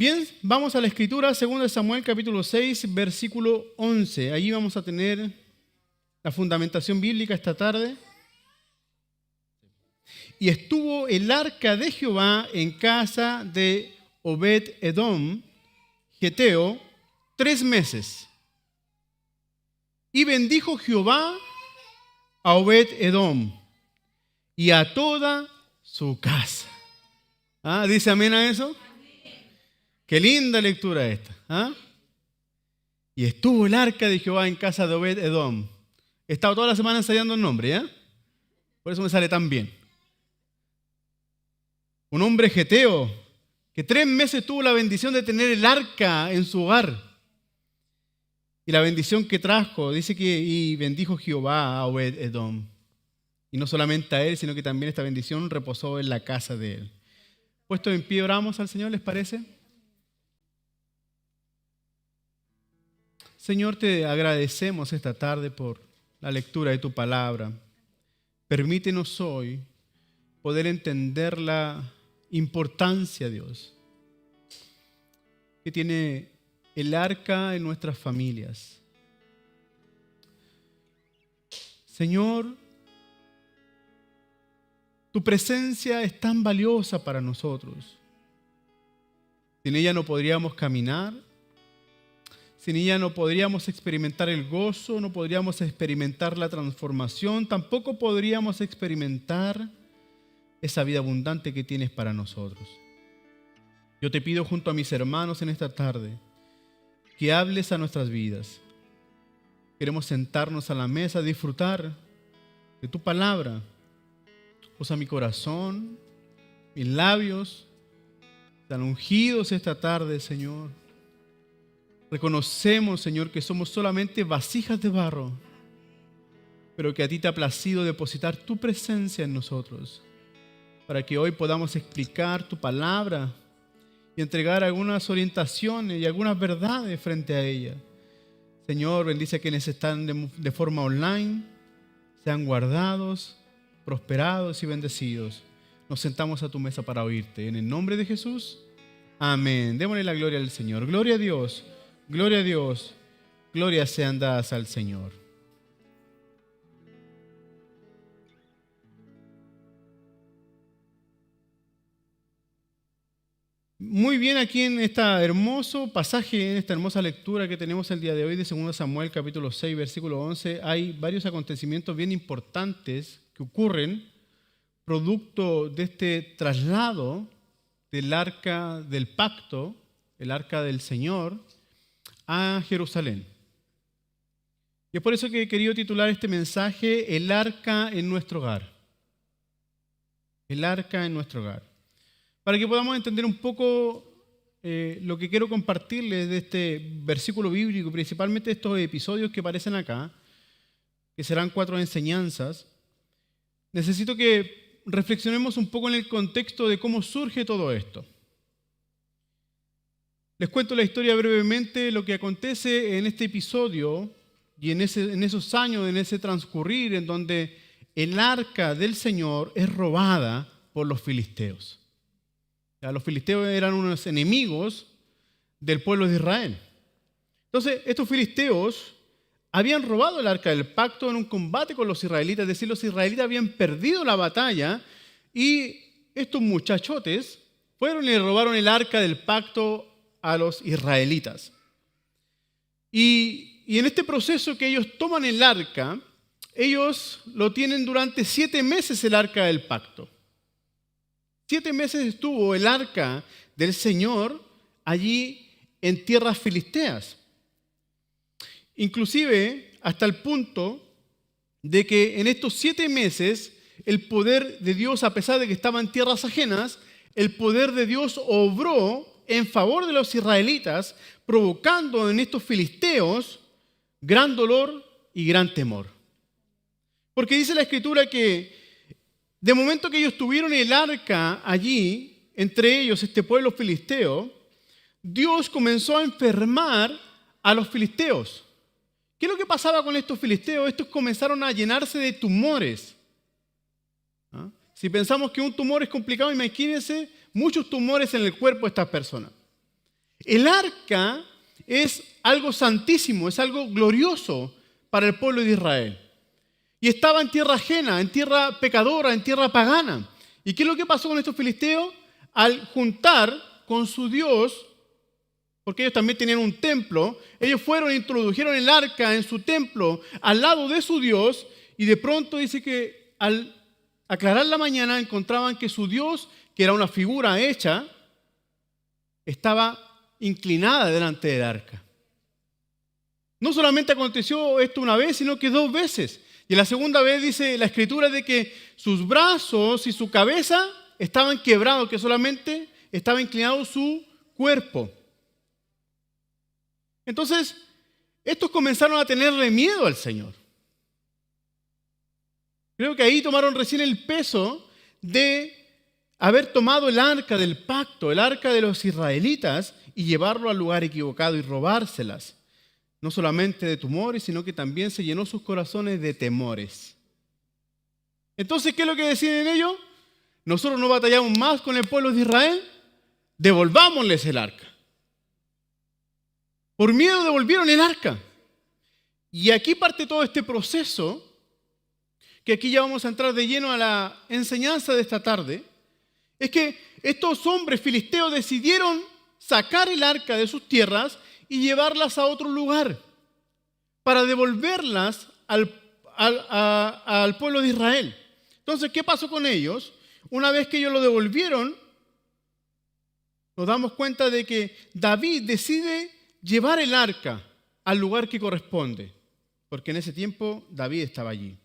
Bien, vamos a la escritura, 2 Samuel capítulo 6, versículo 11. Allí vamos a tener la fundamentación bíblica esta tarde. Y estuvo el arca de Jehová en casa de Obed-Edom, geteo, 3 meses. Y bendijo Jehová a Obed-Edom y a toda su casa. ¿Dice amén a eso? Qué linda lectura esta. Y estuvo el arca de Jehová en casa de Obed-Edom. He estado toda la semana ensayando el nombre, por eso me sale tan bien. Un hombre geteo que 3 meses tuvo la bendición de tener el arca en su hogar. Y la bendición que trajo, dice que y bendijo Jehová a Obed-Edom. Y no solamente a él, sino que también esta bendición reposó en la casa de él. Puesto en pie, oramos al Señor, ¿les parece? Señor, te agradecemos esta tarde por la lectura de tu palabra. Permítenos hoy poder entender la importancia, Dios, que tiene el arca en nuestras familias. Señor, tu presencia es tan valiosa para nosotros. Sin ella no podríamos caminar. Sin ella no podríamos experimentar el gozo, no podríamos experimentar la transformación, tampoco podríamos experimentar esa vida abundante que tienes para nosotros. Yo te pido junto a mis hermanos en esta tarde que hables a nuestras vidas. Queremos sentarnos a la mesa, disfrutar de tu palabra. Usa mi corazón, mis labios, están ungidos esta tarde, Señor. Reconocemos, Señor, que somos solamente vasijas de barro, pero que a ti te ha placido depositar tu presencia en nosotros, para que hoy podamos explicar tu palabra y entregar algunas orientaciones y algunas verdades frente a ella. Señor, bendice a quienes están de forma online, sean guardados, prosperados y bendecidos. Nos sentamos a tu mesa para oírte. En el nombre de Jesús, amén. Démosle la gloria al Señor. Gloria a Dios. Gloria a Dios, gloria sean dadas al Señor. Muy bien, aquí en este hermoso pasaje, en esta hermosa lectura que tenemos el día de hoy de 2 Samuel capítulo 6, versículo 11, hay varios acontecimientos bien importantes que ocurren producto de este traslado del arca del pacto, el arca del Señor, a Jerusalén. Y es por eso que he querido titular este mensaje El arca en nuestro hogar. El arca en nuestro hogar. Para que podamos entender un poco lo que quiero compartirles de este versículo bíblico, principalmente estos episodios que aparecen acá, que serán 4 enseñanzas, necesito que reflexionemos un poco en el contexto de cómo surge todo esto. Les cuento la historia brevemente, lo que acontece en este episodio y en esos años, en ese transcurrir en donde el arca del Señor es robada por los filisteos. Los filisteos eran unos enemigos del pueblo de Israel. Entonces, estos filisteos habían robado el arca del pacto en un combate con los israelitas, es decir, los israelitas habían perdido la batalla y estos muchachotes fueron y le robaron el arca del pacto a los israelitas. Y en este proceso que ellos toman el arca, ellos lo tienen durante 7 meses el arca del pacto. 7 meses estuvo el arca del Señor allí en tierras filisteas. Inclusive hasta el punto de que en estos 7 meses el poder de Dios, a pesar de que estaba en tierras ajenas, el poder de Dios obró en favor de los israelitas, provocando en estos filisteos gran dolor y gran temor. Porque dice la Escritura que de momento que ellos tuvieron el arca allí, entre ellos este pueblo filisteo, Dios comenzó a enfermar a los filisteos. ¿Qué es lo que pasaba con estos filisteos? Estos comenzaron a llenarse de tumores. Si pensamos que un tumor es complicado, imagínense muchos tumores en el cuerpo de estas personas. El arca es algo santísimo, es algo glorioso para el pueblo de Israel. Y estaba en tierra ajena, en tierra pecadora, en tierra pagana. ¿Y qué es lo que pasó con estos filisteos? Al juntar con su Dios, porque ellos también tenían un templo, ellos fueron e introdujeron el arca en su templo al lado de su Dios, y de pronto dice que al aclarar la mañana encontraban que su Dios, que era una figura hecha, estaba inclinada delante del arca. No solamente aconteció esto una vez, sino que 2 veces. Y la segunda vez dice la Escritura de que sus brazos y su cabeza estaban quebrados, que solamente estaba inclinado su cuerpo. Entonces, estos comenzaron a tenerle miedo al Señor. Creo que ahí tomaron recién el peso de haber tomado el arca del pacto, el arca de los israelitas, y llevarlo al lugar equivocado y robárselas. No solamente de tumores, sino que también se llenó sus corazones de temores. Entonces, ¿qué es lo que deciden ellos? Nosotros no batallamos más con el pueblo de Israel, devolvámosles el arca. Por miedo devolvieron el arca. Y aquí parte todo este proceso, que aquí ya vamos a entrar de lleno a la enseñanza de esta tarde, es que estos hombres filisteos decidieron sacar el arca de sus tierras y llevarlas a otro lugar para devolverlas al pueblo de Israel. Entonces, ¿qué pasó con ellos? Una vez que ellos lo devolvieron, nos damos cuenta de que David decide llevar el arca al lugar que corresponde, porque en ese tiempo David estaba allí.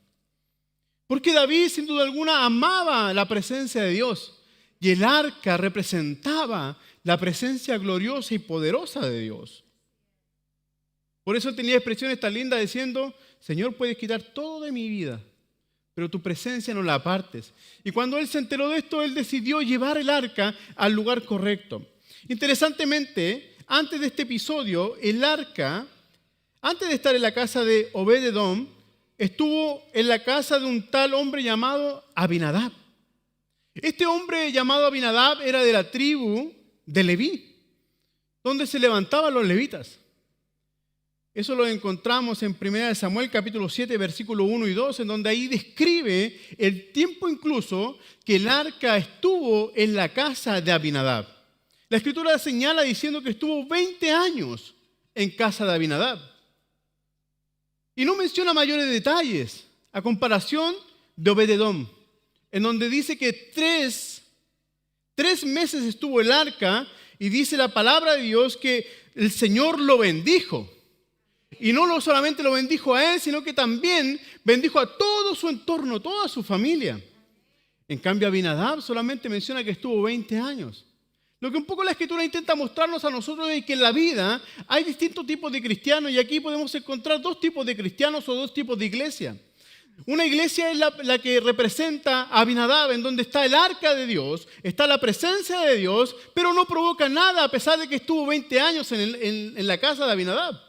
Porque David, sin duda alguna, amaba la presencia de Dios, y el arca representaba la presencia gloriosa y poderosa de Dios. Por eso él tenía expresiones tan lindas diciendo: Señor, puedes quitar todo de mi vida, pero tu presencia no la apartes. Y cuando él se enteró de esto, él decidió llevar el arca al lugar correcto. Interesantemente, antes de este episodio, el arca, antes de estar en la casa de Obed-edom, estuvo en la casa de un tal hombre llamado Abinadab. Este hombre llamado Abinadab era de la tribu de Leví, donde se levantaban los levitas. Eso lo encontramos en 1 Samuel capítulo 7, versículo 1 y 2, en donde ahí describe el tiempo incluso que el arca estuvo en la casa de Abinadab. La Escritura señala diciendo que estuvo 20 años en casa de Abinadab. Y no menciona mayores detalles, a comparación de Obed-edom, en donde dice que tres meses estuvo el arca, y dice la palabra de Dios que el Señor lo bendijo. Y no solamente lo bendijo a él, sino que también bendijo a todo su entorno, toda su familia. En cambio, Abinadab solamente menciona que estuvo 20 años. Lo que un poco la Escritura intenta mostrarnos a nosotros es que en la vida hay distintos tipos de cristianos, y aquí podemos encontrar 2 tipos de cristianos o 2 tipos de iglesia. Una iglesia es la que representa a Abinadab, en donde está el arca de Dios, está la presencia de Dios, pero no provoca nada a pesar de que estuvo 20 años en la casa de Abinadab.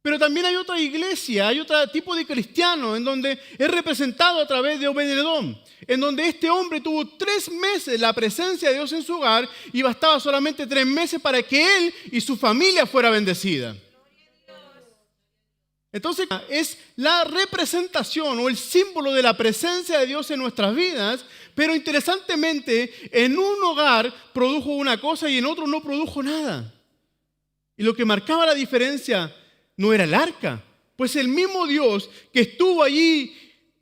Pero también hay otra iglesia, hay otro tipo de cristiano en donde es representado a través de Obed-edom, en donde este hombre tuvo 3 meses la presencia de Dios en su hogar, y bastaba solamente 3 meses para que él y su familia fuera bendecida. Entonces, es la representación o el símbolo de la presencia de Dios en nuestras vidas, pero interesantemente, en un hogar produjo una cosa y en otro no produjo nada. Y lo que marcaba la diferencia no era el arca, pues el mismo Dios que estuvo allí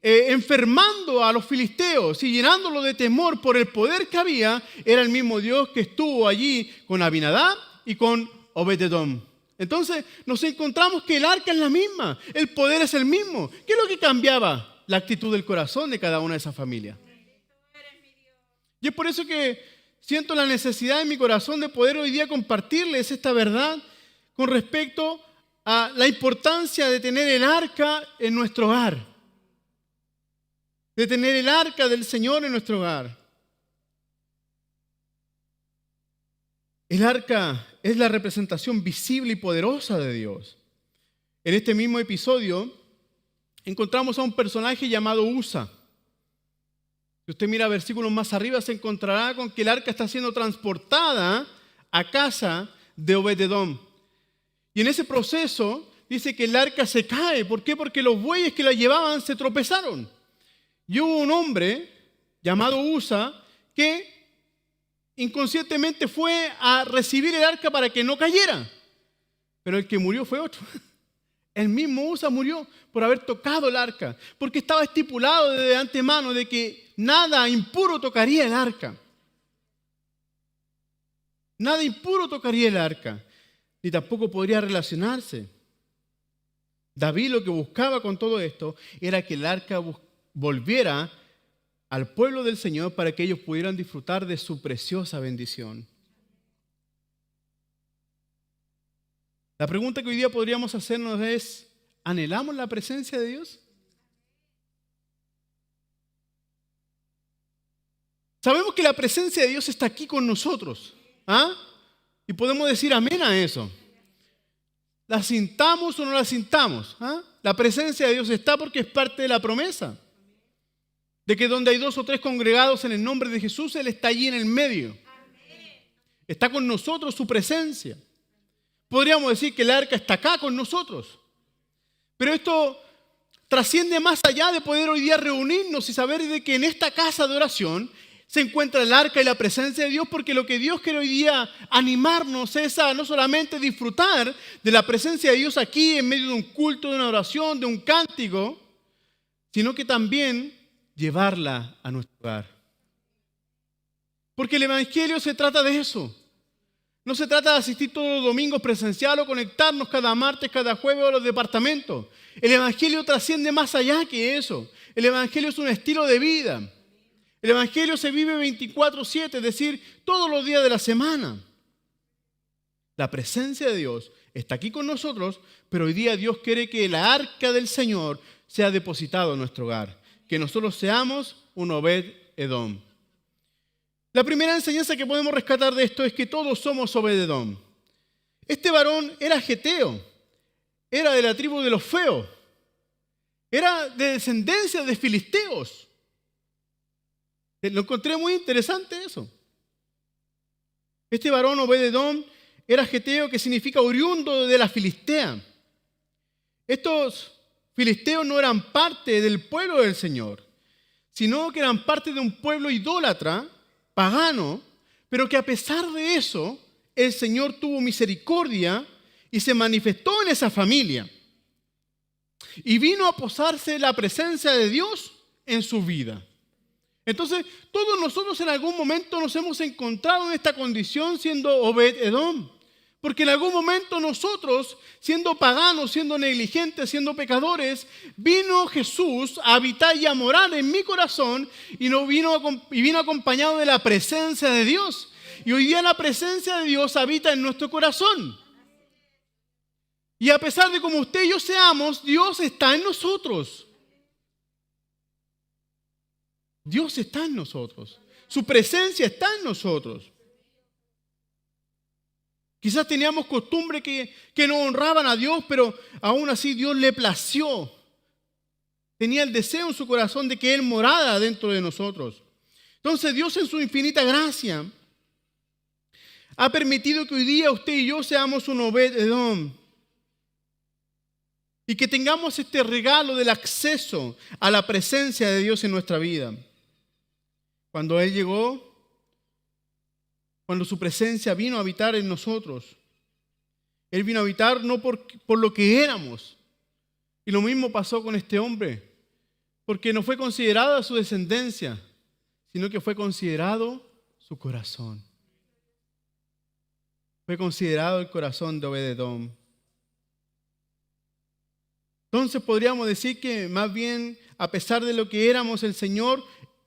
enfermando a los filisteos y llenándolo de temor por el poder que había, era el mismo Dios que estuvo allí con Abinadab y con Obed-edom. Entonces nos encontramos que el arca es la misma, el poder es el mismo. ¿Qué es lo que cambiaba? La actitud del corazón de cada una de esas familias. Y es por eso que siento la necesidad en mi corazón de poder hoy día compartirles esta verdad con respecto a la importancia de tener el arca en nuestro hogar, de tener el arca del Señor en nuestro hogar. El arca es la representación visible y poderosa de Dios. En este mismo episodio encontramos a un personaje llamado Usa. Si usted mira versículos más arriba, se encontrará con que el arca está siendo transportada a casa de Obed-edom. Y en ese proceso dice que el arca se cae. ¿Por qué? Porque los bueyes que la llevaban se tropezaron. Y hubo un hombre llamado Usa que inconscientemente fue a recibir el arca para que no cayera. Pero el que murió fue otro. El mismo Usa murió por haber tocado el arca, porque estaba estipulado de antemano de que nada impuro tocaría el arca. Nada impuro tocaría el arca, ni tampoco podría relacionarse. David lo que buscaba con todo esto era que el arca volviera al pueblo del Señor para que ellos pudieran disfrutar de su preciosa bendición. La pregunta que hoy día podríamos hacernos es, ¿anhelamos la presencia de Dios? Sabemos que la presencia de Dios está aquí con nosotros. ¿Ah? Y podemos decir amén a eso. ¿La sintamos o no la sintamos? ¿Ah? La presencia de Dios está porque es parte de la promesa. De que donde hay 2 o 3 congregados en el nombre de Jesús, Él está allí en el medio. Está con nosotros su presencia. Podríamos decir que el arca está acá con nosotros. Pero esto trasciende más allá de poder hoy día reunirnos y saber de que en esta casa de oración se encuentra el arca y la presencia de Dios, porque lo que Dios quiere hoy día animarnos es a no solamente disfrutar de la presencia de Dios aquí en medio de un culto, de una oración, de un cántico, sino que también llevarla a nuestro hogar. Porque el Evangelio se trata de eso. No se trata de asistir todos los domingos presencial o conectarnos cada martes, cada jueves a los departamentos. El Evangelio trasciende más allá que eso. El Evangelio es un estilo de vida. El Evangelio se vive 24/7, es decir, todos los días de la semana. La presencia de Dios está aquí con nosotros, pero hoy día Dios quiere que la arca del Señor sea depositado en nuestro hogar. Que nosotros seamos un Obed-edom. La primera enseñanza que podemos rescatar de esto es que todos somos Obed-edom. Este varón era geteo, era de la tribu de los feos, era de descendencia de filisteos. Lo encontré muy interesante eso. Este varón Obed-edom era geteo, que significa oriundo de la Filistea. Estos filisteos no eran parte del pueblo del Señor, sino que eran parte de un pueblo idólatra, pagano, pero que a pesar de eso, el Señor tuvo misericordia y se manifestó en esa familia. Y vino a posarse la presencia de Dios en su vida. Entonces, todos nosotros en algún momento nos hemos encontrado en esta condición siendo Obed-edom. Porque en algún momento nosotros, siendo paganos, siendo negligentes, siendo pecadores, vino Jesús a habitar y a morar en mi corazón y vino acompañado de la presencia de Dios. Y hoy día la presencia de Dios habita en nuestro corazón. Y a pesar de como usted y yo seamos, Dios está en nosotros. Dios está en nosotros. Su presencia está en nosotros. Quizás teníamos costumbre que no honraban a Dios, pero aún así Dios le plació. Tenía el deseo en su corazón de que Él morara dentro de nosotros. Entonces Dios en su infinita gracia ha permitido que hoy día usted y yo seamos un Obed-edom. Y que tengamos este regalo del acceso a la presencia de Dios en nuestra vida. Cuando Él llegó, cuando su presencia vino a habitar en nosotros, Él vino a habitar no por lo que éramos. Y lo mismo pasó con este hombre, porque no fue considerada su descendencia, sino que fue considerado su corazón. Fue considerado el corazón de Obed-edom. Entonces podríamos decir que más bien, a pesar de lo que éramos, el Señor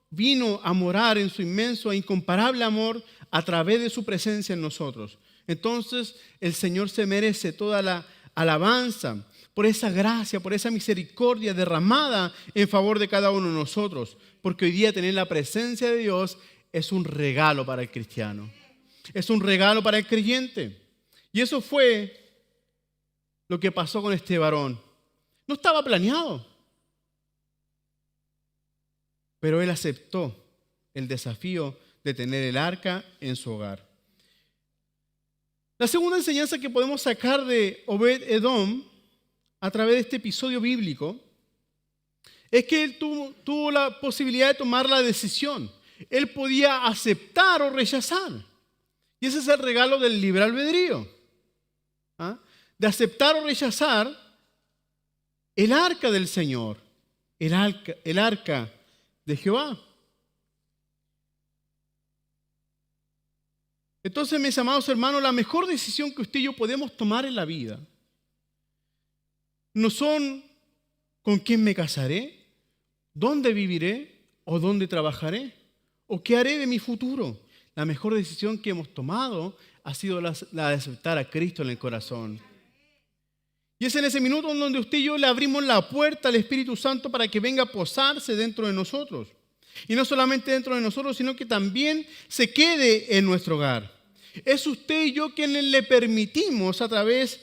vino a morar en su inmenso e incomparable amor a través de su presencia en nosotros. Entonces el Señor se merece toda la alabanza por esa gracia, por esa misericordia derramada en favor de cada uno de nosotros. Porque hoy día tener la presencia de Dios es un regalo para el cristiano. Es un regalo para el creyente. Y eso fue lo que pasó con este varón. No estaba planeado. Pero él aceptó el desafío de tener el arca en su hogar. La segunda enseñanza que podemos sacar de Obed-Edom a través de este episodio bíblico es que él tuvo la posibilidad de tomar la decisión. Él podía aceptar o rechazar. Y ese es el regalo del libre albedrío. ¿Ah? De aceptar o rechazar el arca del Señor, el arca de Jehová. Entonces, mis amados hermanos, la mejor decisión que usted y yo podemos tomar en la vida no son con quién me casaré, dónde viviré o dónde trabajaré o qué haré de mi futuro. La mejor decisión que hemos tomado ha sido la de aceptar a Cristo en el corazón. Y es en ese minuto en donde usted y yo le abrimos la puerta al Espíritu Santo para que venga a posarse dentro de nosotros. Y no solamente dentro de nosotros, sino que también se quede en nuestro hogar. Es usted y yo quienes le permitimos a través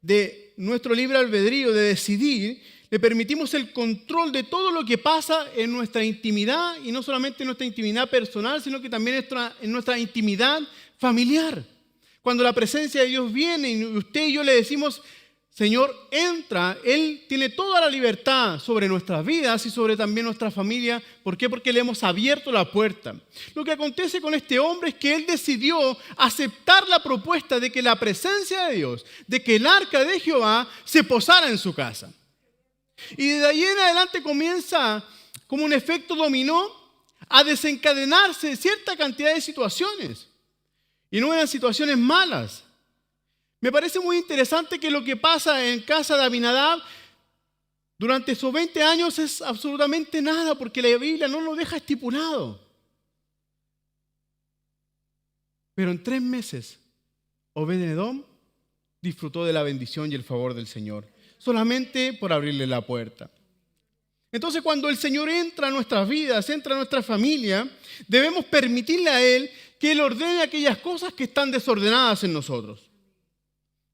de nuestro libre albedrío de decidir, le permitimos el control de todo lo que pasa en nuestra intimidad, y no solamente en nuestra intimidad personal, sino que también en nuestra intimidad familiar. Cuando la presencia de Dios viene y usted y yo le decimos, Señor, entra, Él tiene toda la libertad sobre nuestras vidas y sobre también nuestra familia. ¿Por qué? Porque le hemos abierto la puerta. Lo que acontece con este hombre es que él decidió aceptar la propuesta de que la presencia de Dios, de que el arca de Jehová se posara en su casa. Y desde ahí en adelante comienza como un efecto dominó a desencadenarse cierta cantidad de situaciones. Y no eran situaciones malas. Me parece muy interesante que lo que pasa en casa de Abinadab durante esos 20 años es absolutamente nada, porque la Biblia no lo deja estipulado. Pero en 3 meses, Obed-Edom disfrutó de la bendición y el favor del Señor, solamente por abrirle la puerta. Entonces, cuando el Señor entra a nuestras vidas, entra a nuestra familia, debemos permitirle a Él que Él ordene aquellas cosas que están desordenadas en nosotros.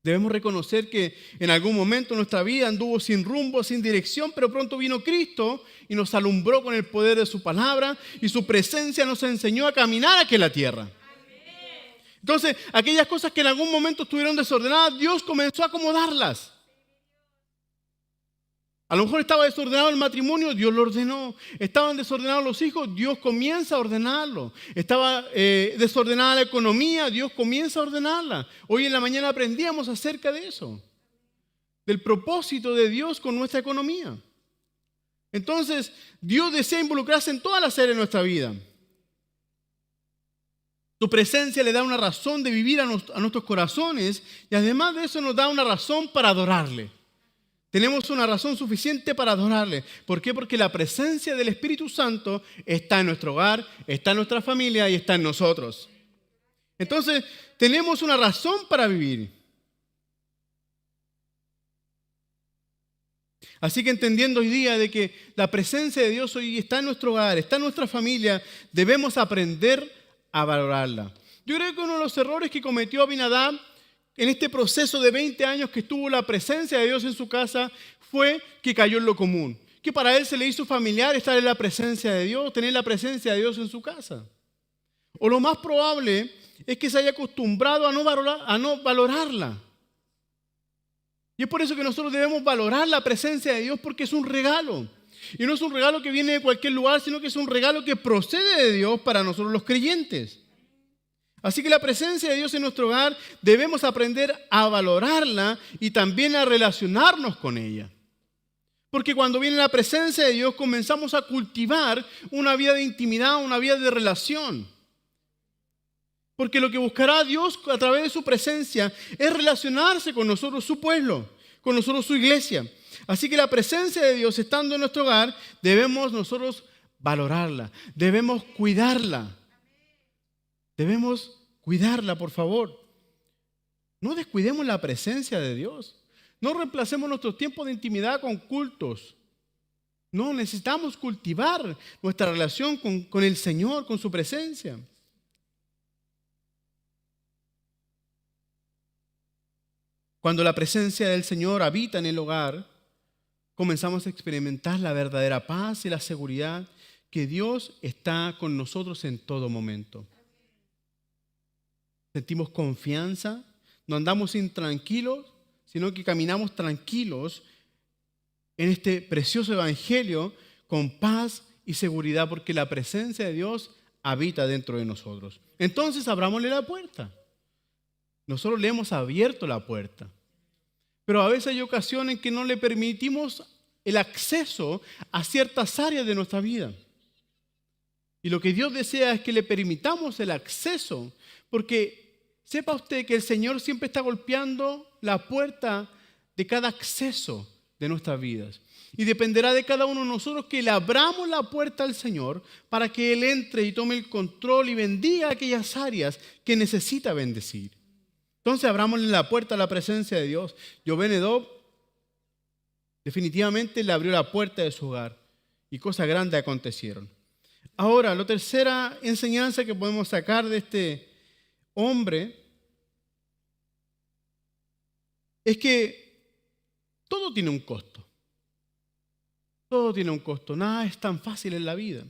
Debemos reconocer que en algún momento nuestra vida anduvo sin rumbo, sin dirección, pero pronto vino Cristo y nos alumbró con el poder de su palabra y su presencia nos enseñó a caminar aquí en la tierra. Entonces, aquellas cosas que en algún momento estuvieron desordenadas, Dios comenzó a acomodarlas. A lo mejor estaba desordenado el matrimonio, Dios lo ordenó. Estaban desordenados los hijos, Dios comienza a ordenarlo. Estaba desordenada la economía, Dios comienza a ordenarla. Hoy en la mañana aprendíamos acerca de eso, del propósito de Dios con nuestra economía. Entonces, Dios desea involucrarse en todas las áreas de nuestra vida. Su presencia le da una razón de vivir a nuestros corazones y además de eso nos da una razón para adorarle. Tenemos una razón suficiente para adorarle. ¿Por qué? Porque la presencia del Espíritu Santo está en nuestro hogar, está en nuestra familia y está en nosotros. Entonces, tenemos una razón para vivir. Así que entendiendo hoy día de que la presencia de Dios hoy está en nuestro hogar, está en nuestra familia, debemos aprender a valorarla. Yo creo que uno de los errores que cometió Abinadab en este proceso de 20 años que estuvo la presencia de Dios en su casa fue que cayó en lo común. Que para él se le hizo familiar estar en la presencia de Dios, tener la presencia de Dios en su casa. O lo más probable es que se haya acostumbrado a no valorarla. Y es por eso que nosotros debemos valorar la presencia de Dios porque es un regalo. Y no es un regalo que viene de cualquier lugar, sino que es un regalo que procede de Dios para nosotros los creyentes. Así que la presencia de Dios en nuestro hogar debemos aprender a valorarla y también a relacionarnos con ella. Porque cuando viene la presencia de Dios comenzamos a cultivar una vida de intimidad, una vida de relación. Porque lo que buscará Dios a través de su presencia es relacionarse con nosotros, su pueblo, con nosotros, su iglesia. Así que la presencia de Dios estando en nuestro hogar debemos nosotros valorarla, debemos cuidarla. Debemos cuidarla, por favor. No descuidemos la presencia de Dios. No reemplacemos nuestros tiempos de intimidad con cultos. No, necesitamos cultivar nuestra relación con el Señor, con su presencia. Cuando la presencia del Señor habita en el hogar, comenzamos a experimentar la verdadera paz y la seguridad que Dios está con nosotros en todo momento. Sentimos confianza no andamos intranquilos, sino que caminamos tranquilos en este precioso evangelio con paz y seguridad, porque la presencia de Dios habita dentro de nosotros. Entonces, abrámosle la puerta. Nosotros le hemos abierto la puerta. Pero a veces hay ocasiones en que no le permitimos el acceso a ciertas áreas de nuestra vida. Y lo que Dios desea es que le permitamos el acceso, porque sepa usted que el Señor siempre está golpeando la puerta de cada acceso de nuestras vidas. Y dependerá de cada uno de nosotros que le abramos la puerta al Señor para que Él entre y tome el control y bendiga aquellas áreas que necesita bendecir. Entonces abramosle la puerta a la presencia de Dios. Obed-Edom definitivamente le abrió la puerta de su hogar y cosas grandes acontecieron. Ahora, la tercera enseñanza que podemos sacar de este hombre es que todo tiene un costo. Todo tiene un costo. Nada es tan fácil en la vida.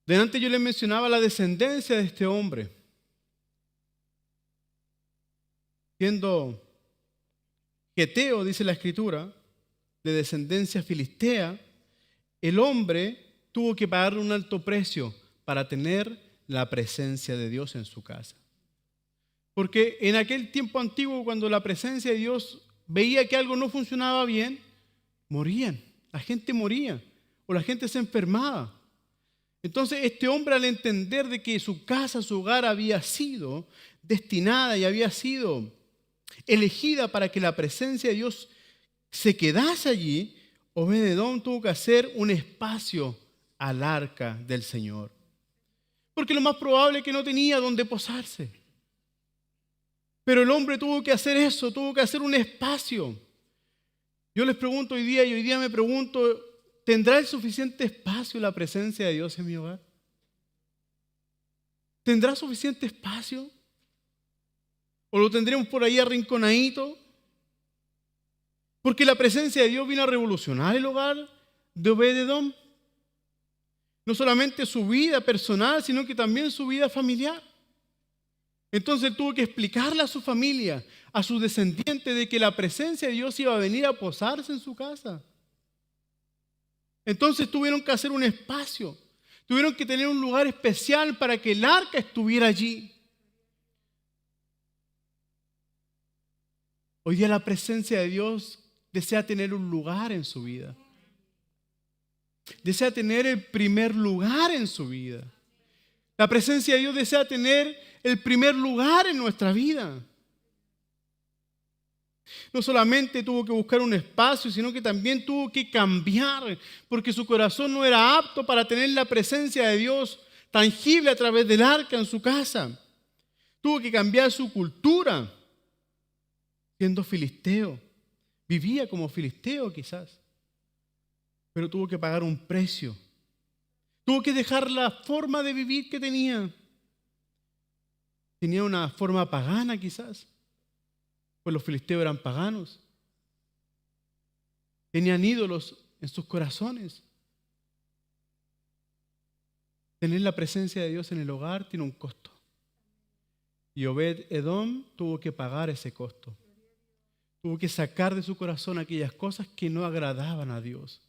Delante yo les mencionaba la descendencia de este hombre. Siendo geteo, dice la Escritura, de descendencia filistea, el hombre tuvo que pagar un alto precio para tener la presencia de Dios en su casa. Porque en aquel tiempo antiguo, cuando la presencia de Dios veía que algo no funcionaba bien, morían. La gente moría o la gente se enfermaba. Entonces este hombre, al entender de que su casa, su hogar había sido destinada y había sido elegida para que la presencia de Dios se quedase allí, Obed-Edom tuvo que hacer un espacio al arca del Señor. Porque lo más probable es que no tenía donde posarse. Pero el hombre tuvo que hacer eso, tuvo que hacer un espacio. Yo les pregunto hoy día, y hoy día me pregunto, ¿tendrá el suficiente espacio la presencia de Dios en mi hogar? ¿Tendrá suficiente espacio? ¿O lo tendremos por ahí arrinconadito? Porque la presencia de Dios vino a revolucionar el hogar de Obed-Edom. No solamente su vida personal, sino que también su vida familiar. Entonces él tuvo que explicarle a su familia, a sus descendientes, de que la presencia de Dios iba a venir a posarse en su casa. Entonces tuvieron que hacer un espacio, tuvieron que tener un lugar especial para que el arca estuviera allí. Hoy día la presencia de Dios desea tener un lugar en su vida. Desea tener el primer lugar en su vida. La presencia de Dios desea tener el primer lugar en nuestra vida. No solamente tuvo que buscar un espacio, sino que también tuvo que cambiar, porque su corazón no era apto para tener la presencia de Dios tangible a través del arca en su casa. Tuvo que cambiar su cultura, siendo filisteo. Vivía como filisteo quizás, pero tuvo que pagar un precio. Tuvo que dejar la forma de vivir que tenía. Tenía una forma pagana quizás, pues los filisteos eran paganos. Tenían ídolos en sus corazones. Tener la presencia de Dios en el hogar tiene un costo. Y Obed-Edom tuvo que pagar ese costo. Tuvo que sacar de su corazón aquellas cosas que no agradaban a Dios.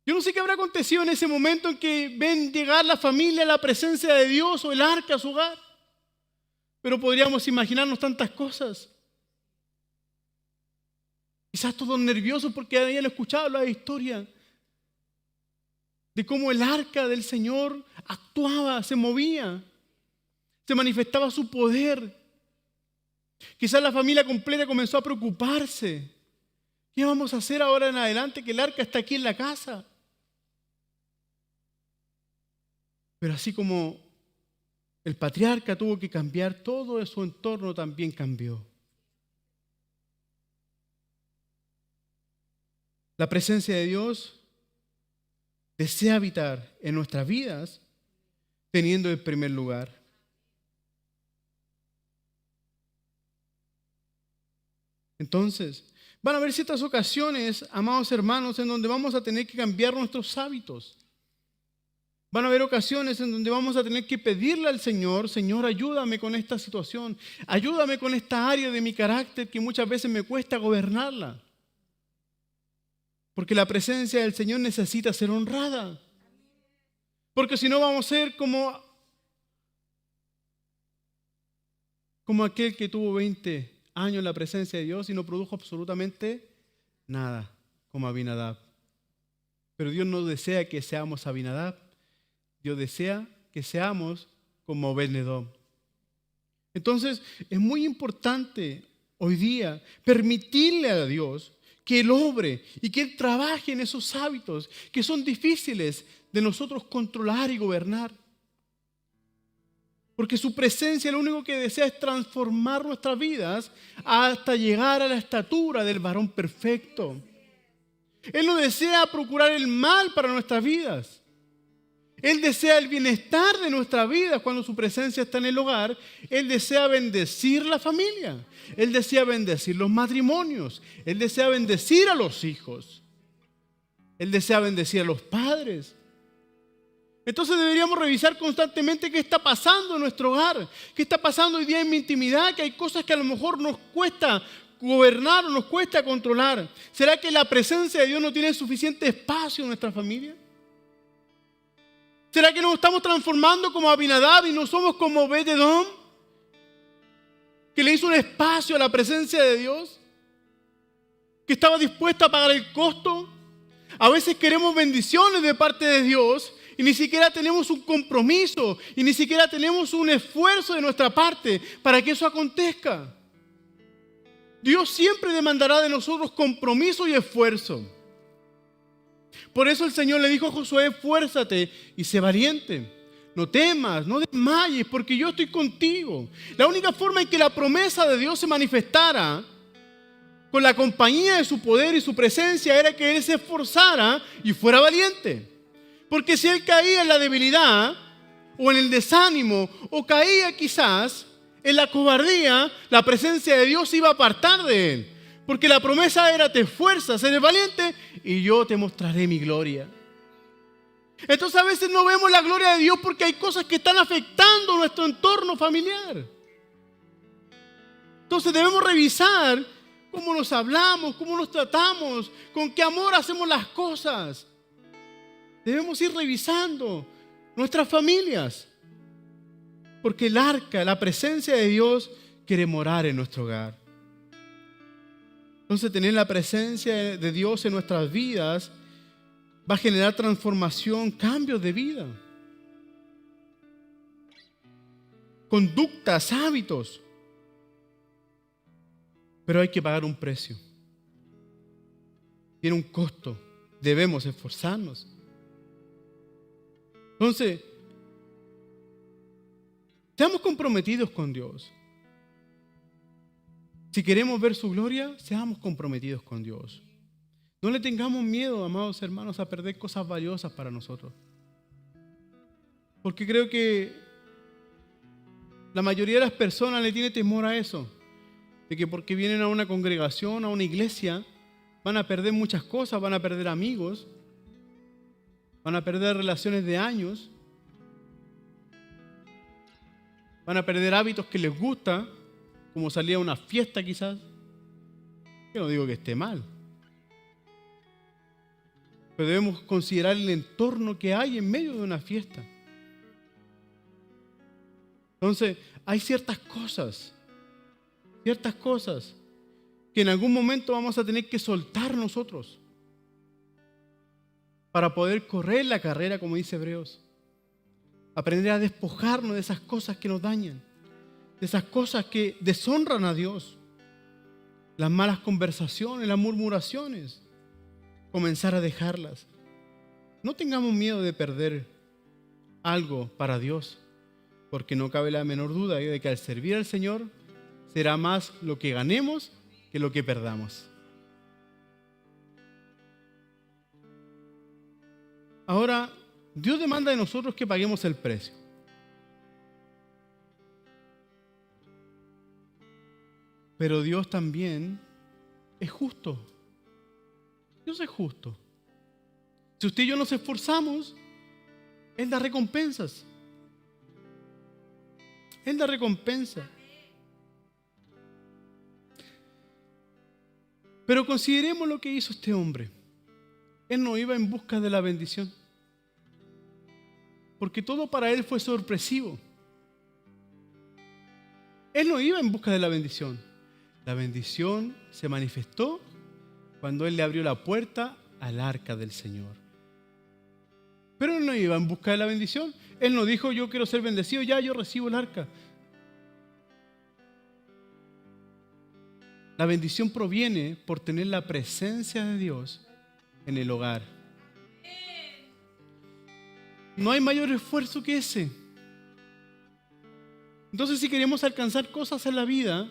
Yo no sé qué habrá acontecido en ese momento en que ven llegar la familia a la presencia de Dios o el arca a su hogar. Pero podríamos imaginarnos tantas cosas. Quizás todos nerviosos porque habían escuchado la historia de cómo el arca del Señor actuaba, se movía, se manifestaba su poder. Quizás la familia completa comenzó a preocuparse. ¿Qué vamos a hacer ahora en adelante que el arca está aquí en la casa? Pero así como el patriarca tuvo que cambiar, todo su entorno también cambió. La presencia de Dios desea habitar en nuestras vidas teniendo el primer lugar. Entonces, van a haber ciertas ocasiones, amados hermanos, en donde vamos a tener que cambiar nuestros hábitos. Van a haber ocasiones en donde vamos a tener que pedirle al Señor, Señor, ayúdame con esta situación, ayúdame con esta área de mi carácter que muchas veces me cuesta gobernarla. Porque la presencia del Señor necesita ser honrada. Porque si no vamos a ser como aquel que tuvo 20 años en la presencia de Dios y no produjo absolutamente nada, como Abinadab. Pero Dios no desea que seamos Abinadab. Dios desea que seamos como Obed-Edom. Entonces, es muy importante hoy día permitirle a Dios que Él obre y que Él trabaje en esos hábitos que son difíciles de nosotros controlar y gobernar. Porque su presencia lo único que desea es transformar nuestras vidas hasta llegar a la estatura del varón perfecto. Él no desea procurar el mal para nuestras vidas. Él desea el bienestar de nuestra vida cuando su presencia está en el hogar. Él desea bendecir la familia. Él desea bendecir los matrimonios. Él desea bendecir a los hijos. Él desea bendecir a los padres. Entonces deberíamos revisar constantemente qué está pasando en nuestro hogar. Qué está pasando hoy día en mi intimidad, que hay cosas que a lo mejor nos cuesta gobernar o nos cuesta controlar. ¿Será que la presencia de Dios no tiene suficiente espacio en nuestra familia? ¿Será que nos estamos transformando como Abinadab y no somos como Obed-Edom, que le hizo un espacio a la presencia de Dios, que estaba dispuesto a pagar el costo? A veces queremos bendiciones de parte de Dios y ni siquiera tenemos un compromiso y ni siquiera tenemos un esfuerzo de nuestra parte para que eso acontezca. Dios siempre demandará de nosotros compromiso y esfuerzo. Por eso el Señor le dijo a Josué: esfuérzate y sé valiente. No temas, no desmayes, porque yo estoy contigo. La única forma en que la promesa de Dios se manifestara con la compañía de su poder y su presencia era que Él se esforzara y fuera valiente. Porque si Él caía en la debilidad o en el desánimo o caía quizás en la cobardía, la presencia de Dios se iba a apartar de Él. Porque la promesa era: te esfuerzas, eres valiente y yo te mostraré mi gloria. Entonces a veces no vemos la gloria de Dios porque hay cosas que están afectando nuestro entorno familiar. Entonces debemos revisar cómo nos hablamos, cómo nos tratamos, con qué amor hacemos las cosas. Debemos ir revisando nuestras familias. Porque el arca, la presencia de Dios, quiere morar en nuestro hogar. Entonces tener la presencia de Dios en nuestras vidas va a generar transformación, cambios de vida, conductas, hábitos. Pero hay que pagar un precio. Tiene un costo. Debemos esforzarnos. Entonces, seamos comprometidos con Dios. Si queremos ver su gloria, seamos comprometidos con Dios. No le tengamos miedo, amados hermanos, a perder cosas valiosas para nosotros. Porque creo que la mayoría de las personas le tiene temor a eso. De que porque vienen a una congregación, a una iglesia, van a perder muchas cosas, van a perder amigos, van a perder relaciones de años, van a perder hábitos que les gusta, como salir a una fiesta quizás. Yo no digo que esté mal, pero debemos considerar el entorno que hay en medio de una fiesta. Entonces, hay ciertas cosas que en algún momento vamos a tener que soltar nosotros para poder correr la carrera, como dice Hebreos. Aprender a despojarnos de esas cosas que nos dañan, de esas cosas que deshonran a Dios, las malas conversaciones, las murmuraciones, comenzar a dejarlas. No tengamos miedo de perder algo para Dios, porque no cabe la menor duda de que al servir al Señor será más lo que ganemos que lo que perdamos. Ahora, Dios demanda de nosotros que paguemos el precio. Pero Dios también es justo. Dios es justo. Si usted y yo nos esforzamos, Él da recompensas. Él da recompensa. Pero consideremos lo que hizo este hombre. Él no iba en busca de la bendición, porque todo para él fue sorpresivo. Él no iba en busca de la bendición. La bendición se manifestó cuando él le abrió la puerta al arca del Señor. Pero él no iba en busca de la bendición. Él no dijo, yo quiero ser bendecido, ya yo recibo el arca. La bendición proviene por tener la presencia de Dios en el hogar. No hay mayor esfuerzo que ese. Entonces, si queremos alcanzar cosas en la vida,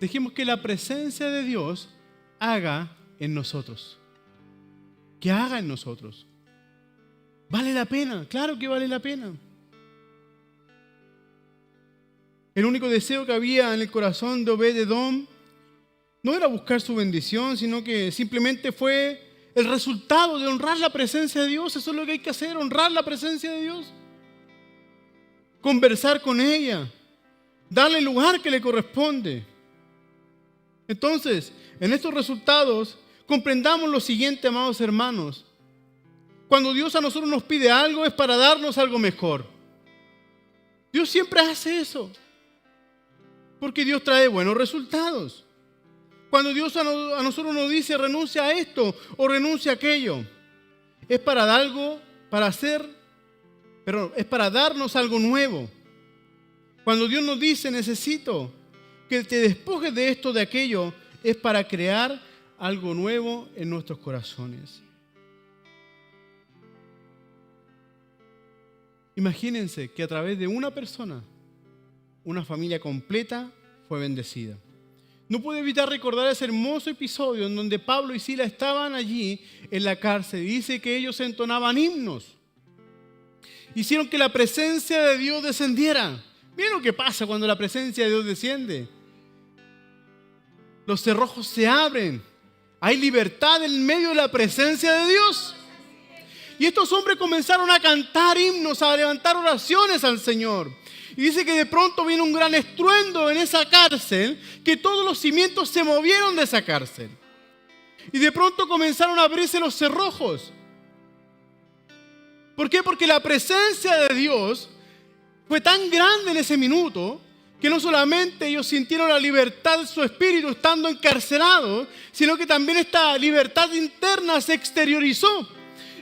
dejemos que la presencia de Dios haga en nosotros. Que haga en nosotros. ¿Vale la pena? Claro que vale la pena. El único deseo que había en el corazón de Obed-Edom no era buscar su bendición, sino que simplemente fue el resultado de honrar la presencia de Dios. Eso es lo que hay que hacer, honrar la presencia de Dios. Conversar con ella, darle el lugar que le corresponde. Entonces, en estos resultados, comprendamos lo siguiente, amados hermanos. Cuando Dios a nosotros nos pide algo, es para darnos algo mejor. Dios siempre hace eso, porque Dios trae buenos resultados. Cuando Dios a nosotros nos dice renuncia a esto o renuncia a aquello, es para dar algo, es para darnos algo nuevo. Cuando Dios nos dice necesito que te despojes de esto, de aquello, es para crear algo nuevo en nuestros corazones. Imagínense que a través de una persona, una familia completa fue bendecida. No puedo evitar recordar ese hermoso episodio en donde Pablo y Silas estaban allí en la cárcel. Dice que ellos entonaban himnos. Hicieron que la presencia de Dios descendiera. Miren lo que pasa cuando la presencia de Dios desciende. Los cerrojos se abren. Hay libertad en medio de la presencia de Dios. Y estos hombres comenzaron a cantar himnos, a levantar oraciones al Señor. Y dice que de pronto vino un gran estruendo en esa cárcel, que todos los cimientos se movieron de esa cárcel. Y de pronto comenzaron a abrirse los cerrojos. ¿Por qué? Porque la presencia de Dios fue tan grande en ese minuto, que no solamente ellos sintieron la libertad de su espíritu estando encarcelados, sino que también esta libertad interna se exteriorizó.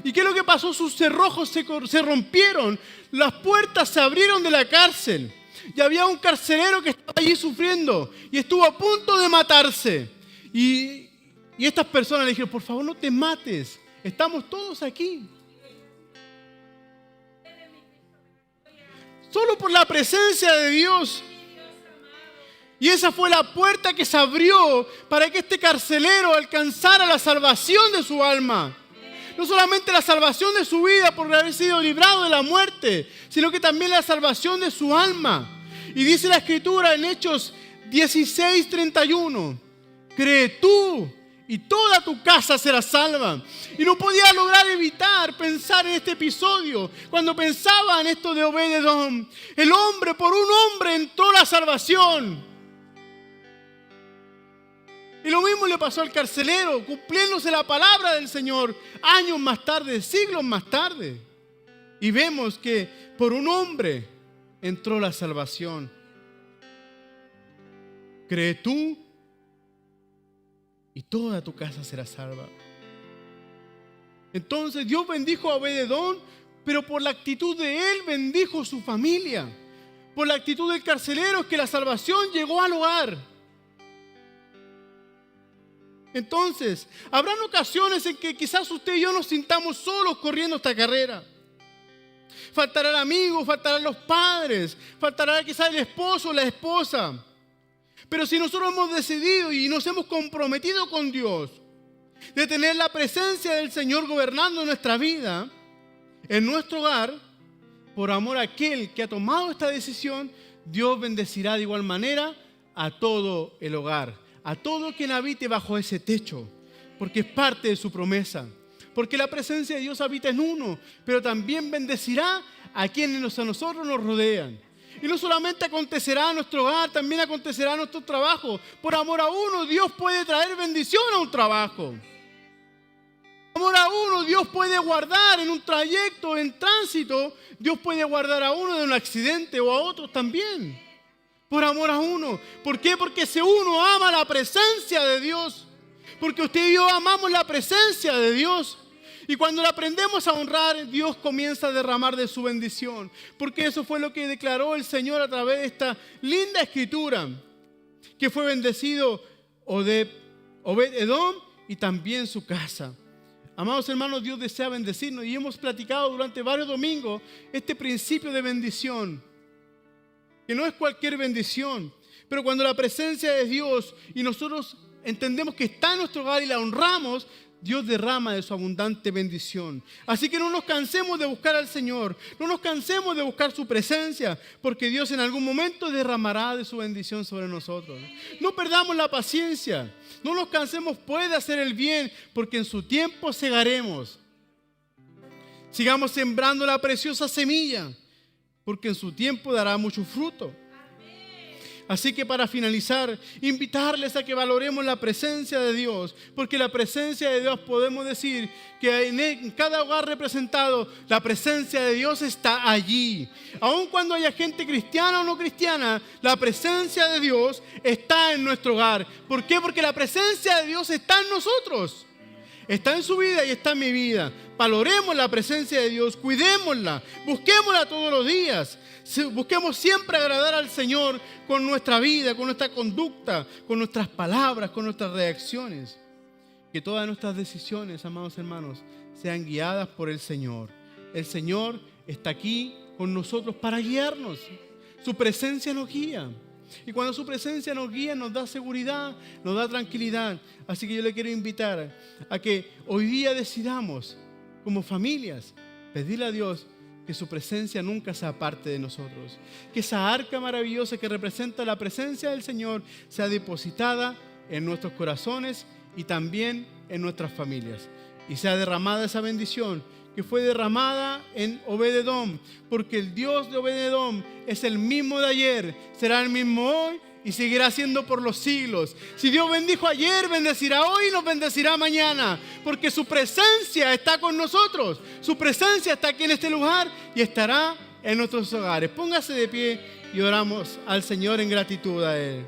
¿Y qué es lo que pasó? Sus cerrojos se rompieron, las puertas se abrieron de la cárcel y había un carcelero que estaba allí sufriendo y estuvo a punto de matarse. Y estas personas le dijeron, por favor no te mates, estamos todos aquí. Solo por la presencia de Dios. Y esa fue la puerta que se abrió para que este carcelero alcanzara la salvación de su alma. No solamente la salvación de su vida por haber sido librado de la muerte, sino que también la salvación de su alma. Y dice la Escritura en Hechos 16:31, cree tú y toda tu casa será salva. Y no podía lograr evitar pensar en este episodio. Cuando pensaba en esto de Obed-Edom, el hombre, por un hombre entró la salvación. Y lo mismo le pasó al carcelero, cumpliéndose la palabra del Señor años más tarde, siglos más tarde. Y vemos que por un hombre entró la salvación. Cree tú y toda tu casa será salva. Entonces Dios bendijo a Obed-Edom, pero por la actitud de él bendijo su familia. Por la actitud del carcelero es que la salvación llegó al hogar. Entonces, habrán ocasiones en que quizás usted y yo nos sintamos solos corriendo esta carrera. Faltarán amigos, faltarán los padres, faltará quizás el esposo o la esposa. Pero si nosotros hemos decidido y nos hemos comprometido con Dios de tener la presencia del Señor gobernando nuestra vida, en nuestro hogar, por amor a aquel que ha tomado esta decisión, Dios bendecirá de igual manera a todo el hogar, a todo quien habite bajo ese techo, porque es parte de su promesa. porque la presencia de Dios habita en uno, pero también bendecirá a quienes a nosotros nos rodean. Y no solamente acontecerá en nuestro hogar, también acontecerá en nuestro trabajo. Por amor a uno, Dios puede traer bendición a un trabajo. Por amor a uno, Dios puede guardar en un trayecto, en tránsito, Dios puede guardar a uno de un accidente o a otros también. Por amor a uno. ¿Por qué? Porque ese uno ama la presencia de Dios. Porque usted y yo amamos la presencia de Dios. Y cuando la aprendemos a honrar, Dios comienza a derramar de su bendición. Porque eso fue lo que declaró el Señor a través de esta linda escritura. Que fue bendecido Obed-Edom y también su casa. Amados hermanos, Dios desea bendecirnos. Y hemos platicado durante varios domingos este principio de bendición. Que no es cualquier bendición. Pero cuando la presencia de Dios y nosotros entendemos que está en nuestro hogar y la honramos, Dios derrama de su abundante bendición. Así que no nos cansemos de buscar al Señor, no nos cansemos de buscar su presencia, porque Dios en algún momento derramará de su bendición sobre nosotros. No perdamos la paciencia, no nos cansemos pues de hacer el bien, porque en su tiempo segaremos. Sigamos sembrando la preciosa semilla, porque en su tiempo dará mucho fruto. Así que para finalizar, invitarles a que valoremos la presencia de Dios, porque la presencia de Dios podemos decir que en cada hogar representado, la presencia de Dios está allí. Aun cuando haya gente cristiana o no cristiana, la presencia de Dios está en nuestro hogar. ¿Por qué? Porque la presencia de Dios está en nosotros. Está en su vida y está en mi vida. Valoremos la presencia de Dios, cuidémosla, busquémosla todos los días. Busquemos siempre agradar al Señor con nuestra vida, con nuestra conducta, con nuestras palabras, con nuestras reacciones. Que todas nuestras decisiones, amados hermanos, sean guiadas por el Señor. El Señor está aquí con nosotros para guiarnos. Su presencia nos guía. Y cuando su presencia nos guía, nos da seguridad, nos da tranquilidad. Así que yo le quiero invitar a que hoy día decidamos, como familias, pedirle a Dios que su presencia nunca sea parte de nosotros. Que esa arca maravillosa que representa la presencia del Señor sea depositada en nuestros corazones y también en nuestras familias. Y sea derramada esa bendición que fue derramada en Obed-Edom, porque el Dios de Obed-Edom es el mismo de ayer, será el mismo hoy y seguirá siendo por los siglos. Si Dios bendijo ayer, bendecirá hoy y nos bendecirá mañana, porque su presencia está con nosotros, su presencia está aquí en este lugar y estará en nuestros hogares. Póngase de pie y oramos al Señor en gratitud a Él.